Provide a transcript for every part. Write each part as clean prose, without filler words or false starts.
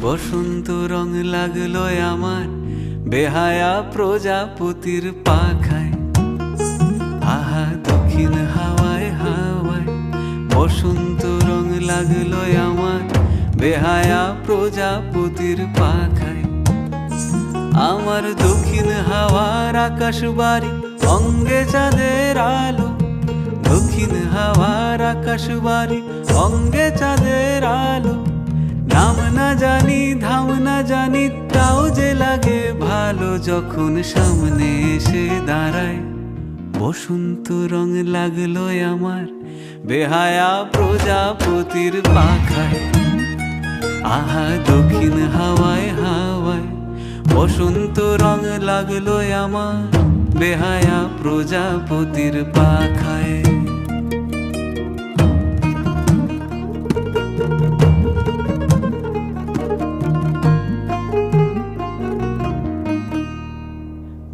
বসন্ত রং লাগলো আমার বেহায়া প্রজাপতির পাখায়। আহা দক্ষিণ হাওয়ায় হাওয়ায় বসন্ত রং লাগলো আমার বেহায়া প্রজাপতির পাখায়। আমার দক্ষিণ হাওয়ার আকাশ বাড়ি অঙ্গে চাঁদের আলো, দক্ষিণ হাওয়ার আকাশ বাড়ি অঙ্গে চাঁদের আলো। নাম না জানি ধাম না জানি তাও যে লাগে ভালো যখন সামনে এসে দাঁড়ায়। বসন্ত রং লাগলো আমার বেহায়া প্রজাপতির পাখায়। আহা দক্ষিণ হাওয়ায় হাওয়ায় বসন্ত রং লাগলো আমার বেহায়া প্রজাপতির পাখায়।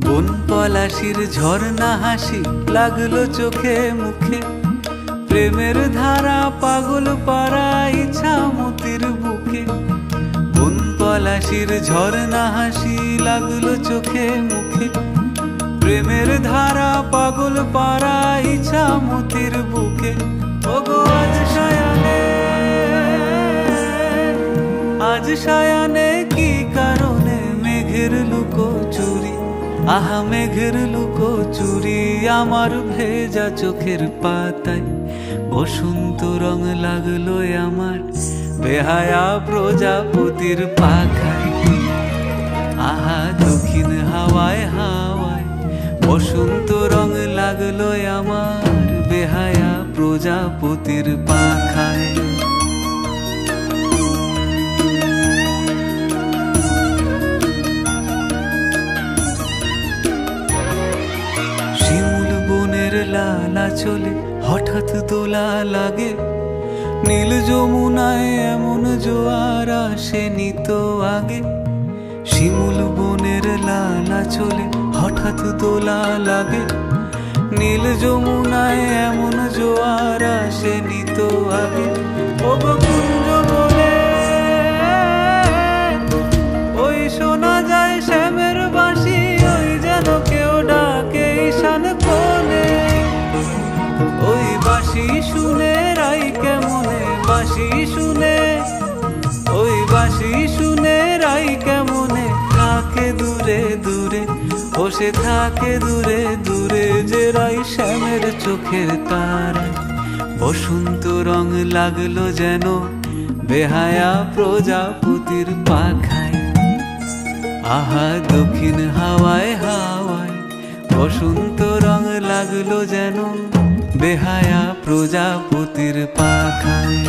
বন পলাশির ঝর্ণা হাসি লাগলো চোখে মুখে, প্রেমের ধারা পাগল পাড়া ইছামতির বুকে। বন পলাশির ঝর্ণা হাসি লাগলো চোখে মুখে, প্রেমের ধারা পাগল পাড়া ইছামতির বুকে। ওগো আজ সায়ানে, আজ সায়ানে কি কারণে মেঘের লুকো চুরি, আহা মেঘের লুকো চুরি আমার ভেজা চোখের পাতায়। বসন্ত রং লাগলো আমার বেহায়া প্রজাপতির পাখায়। আহা দক্ষিণ হাওয়ায় হাওয়ায় বসন্ত রং লাগলো আমার বেহায়া প্রজাপতির পাখায়। শিমুল বনের লালা চলে হঠাৎ দোলা লাগে, নীল যমুনায় এমন জোয়ার আসেনি তো আগে। শিমুল বনের লালা চলে হঠাৎ দোলা লাগে, নীল যমুনায় এমন জোয়ার আসেনি তো আগে। ও কুঞ্জ বলে ওই শোনা যায় শ্যামের বাঁশি, ওই যেন কেউ ডাকে ঈশান কোণে। ওই বাঁশি শুনে রাই কেমনে, বাঁশি শুনে, ওই বাঁশি শুনে রাই কেমনে থাকে দূরে দূরে। ও সে থাকে দূরে দূরে যে রাই শ্যামের চোখের তারা। বসন্ত রং লাগলো যেন বেহায়া প্রজাপতির পাখায়। আহা দক্ষিণ হাওয়ায় হাওয়ায় বসন্ত রং লাগলো যেন বেহায়া প্রজাপতির পাখায়।